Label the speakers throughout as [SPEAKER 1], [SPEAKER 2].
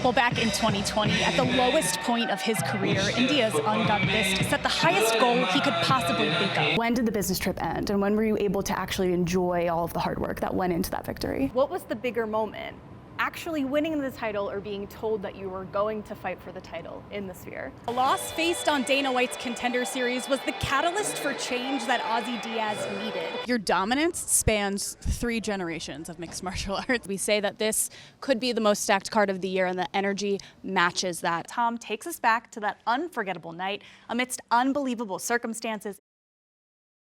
[SPEAKER 1] Well, back in 2020, at the lowest point of his career, India's Untitled set the highest goal he could possibly think of.
[SPEAKER 2] When did the business trip end, and when were you able to actually enjoy all of the hard work that went into that victory?
[SPEAKER 3] What was the bigger moment? Actually winning the title or being told that you were going to fight for the title in the Sphere?
[SPEAKER 1] A loss faced on Dana White's Contender Series was the catalyst for change that Ozzy Diaz needed.
[SPEAKER 4] Your dominance spans 3 generations of mixed martial arts. We say that this could be the most stacked card of the year, and the energy matches that.
[SPEAKER 3] Tom takes us back to that unforgettable night amidst unbelievable circumstances.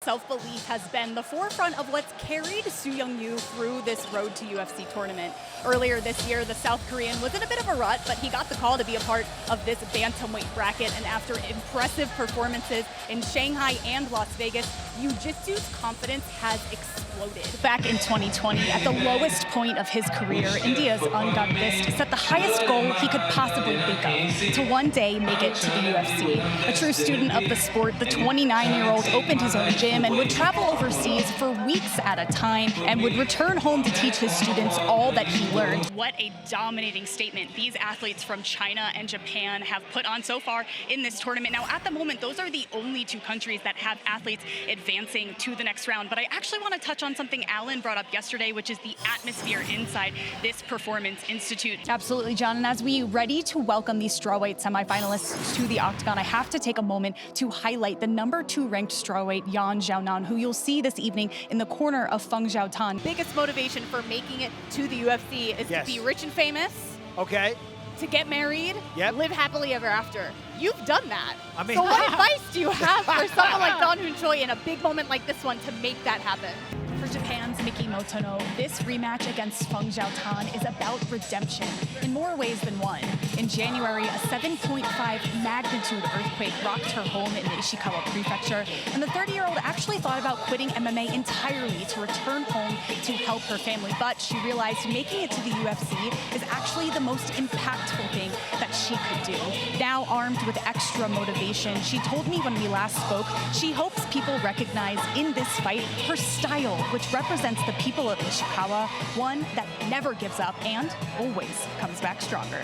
[SPEAKER 1] Self-belief has been the forefront of what's carried Soo Young-Yoo through this road to UFC tournament. Earlier this year, the South Korean was in a bit of a rut, but he got the call to be a part of this bantamweight bracket, and after impressive performances in Shanghai and Las Vegas, Jiu-Jitsu's confidence has exploded. Back in 2020, at the lowest point of his career, India's Untitled set the highest goal he could possibly think of, to one day make it to the UFC. A true student of the sport, the 29-year-old opened his own gym and would travel overseas for weeks at a time and would return home to teach his students all that he learned. What a dominating statement these athletes from China and Japan have put on so far in this tournament. Now, at the moment, those are the only 2 countries that have athletes advancing to the next round. But I actually want to touch on something Alan brought up yesterday, which is the atmosphere inside this Performance Institute. Absolutely, John. And as we ready to welcome these strawweight semifinalists to the octagon, I have to take a moment to highlight the number 2 ranked strawweight Yan Xiaonan, who you'll see this evening in the corner of Feng Xiaotan.
[SPEAKER 3] Biggest motivation for making it to the UFC is to be rich and famous.
[SPEAKER 5] Okay.
[SPEAKER 3] To get married, live happily ever after. You've done that.
[SPEAKER 5] I mean,
[SPEAKER 3] so what advice do you have for someone like Don Hoon Choi in a big moment like this one to make that happen?
[SPEAKER 1] For Japan's Miki Motono, this rematch against Feng Xiaotan is about redemption in more ways than one. In January, a 7.5 magnitude earthquake rocked her home in the Ishikawa prefecture, and the 30-year-old actually thought about quitting MMA entirely to return home to help her family. But she realized making it to the UFC is actually the most impactful thing that she could do. Now armed with extra motivation, she told me when we last spoke, she hopes people recognize in this fight her style, which represents the people of Ishikawa, one that never gives up and always comes back stronger.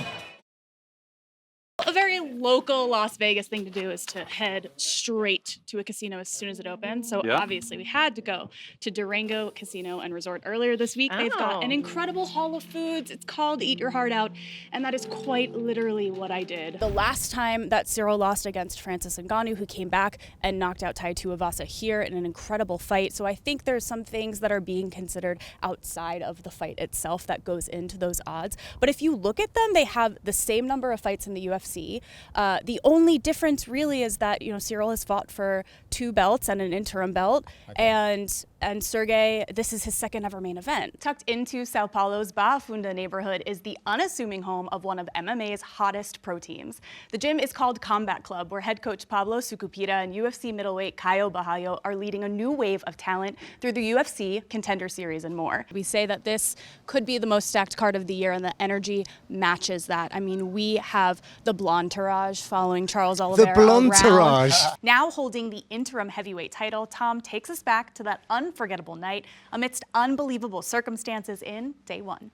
[SPEAKER 1] A very local Las Vegas thing to do is to head straight to a casino as soon as it opens. So obviously we had to go to Durango Casino and Resort earlier this week. They've got an incredible hall of foods. It's called Eat Your Heart Out, and that is quite literally what I did. The last time that Cyril lost against Francis Ngannou, who came back and knocked out Tai Tuivasa here in an incredible fight. So I think there's some things that are being considered outside of the fight itself that goes into those odds. But if you look at them, they have the same number of fights in the UFC. The only difference really is that, Cyril has fought for 2 belts and an interim belt, and Sergey, this is his second ever main event. Tucked into Sao Paulo's Barra Funda neighborhood is the unassuming home of one of MMA's hottest pro teams. The gym is called Combat Club, where head coach Pablo Sucupira and UFC middleweight Caio Bahayo are leading a new wave of talent through the UFC, Contender Series, and more. We say that this could be the most stacked card of the year, and the energy matches that. I mean, we have the Blonderage following Charles Oliveira.
[SPEAKER 5] The Blonderage.
[SPEAKER 1] Now holding the interim heavyweight title, Tom takes us back to that unforgettable night amidst unbelievable circumstances in day 1.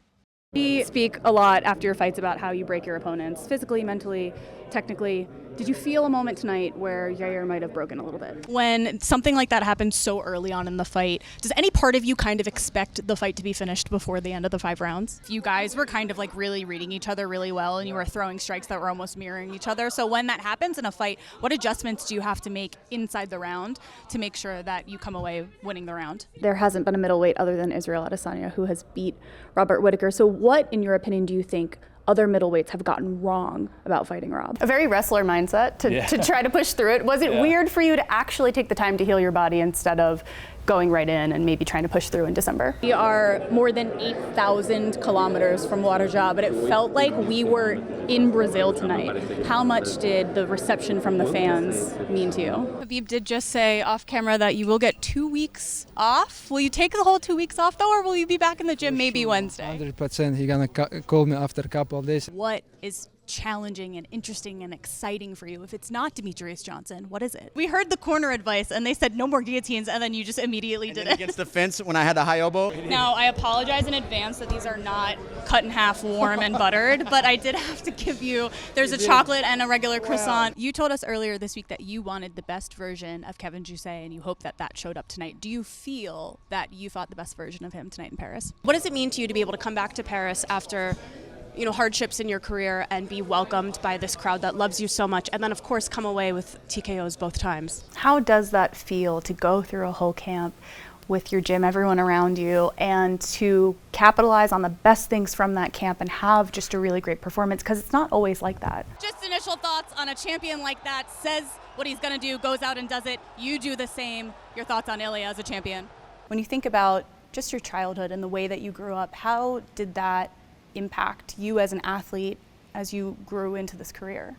[SPEAKER 4] We speak a lot after your fights about how you break your opponents, physically, mentally, technically. Did you feel a moment tonight where Yair might have broken a little bit? When something like that happens so early on in the fight, does any part of you kind of expect the fight to be finished before the end of the 5 rounds? You guys were kind of like really reading each other really well, and you were throwing strikes that were almost mirroring each other. So when that happens in a fight, what adjustments do you have to make inside the round to make sure that you come away winning the round?
[SPEAKER 2] There hasn't been a middleweight other than Israel Adesanya who has beat Robert Whittaker. So what, in your opinion, do you think other middleweights have gotten wrong about fighting Rob?
[SPEAKER 6] A very wrestler mindset to try to push through it. Was it weird for you to actually take the time to heal your body instead of going right in and maybe trying to push through in December?
[SPEAKER 4] We are more than 8,000 kilometers from Guarujá, but it felt like we were in Brazil tonight. How much did the reception from the fans mean to you? Habib did just say off camera that you will get 2 weeks off. Will you take the whole 2 weeks off though, or will you be back in the gym maybe Wednesday?
[SPEAKER 7] 100%. He's gonna call me after a couple of days.
[SPEAKER 4] What is challenging and interesting and exciting for you? If it's not Demetrius Johnson, what is it? We heard the corner advice and they said no more guillotines, and then you just immediately did it.
[SPEAKER 5] Against the fence when I had the high elbow.
[SPEAKER 4] Now, I apologize in advance that these are not cut in half, warm and buttered, but I did have to give you, there's a chocolate and a regular croissant. You told us earlier this week that you wanted the best version of Kevin Jousset, and you hope that that showed up tonight. Do you feel that you fought the best version of him tonight in Paris? What does it mean to you to be able to come back to Paris after, you know, hardships in your career and be welcomed by this crowd that loves you so much, and then of course come away with TKOs both times?
[SPEAKER 6] How does that feel to go through a whole camp with your gym, everyone around you, and to capitalize on the best things from that camp and have just a really great performance? Because it's not always like that.
[SPEAKER 4] Just initial thoughts on a champion like that, says what he's going to do, goes out and does it. You do the same. Your thoughts on Ilya as a champion?
[SPEAKER 6] When you think about just your childhood and the way that you grew up, how did that impact you as an athlete as you grew into this career?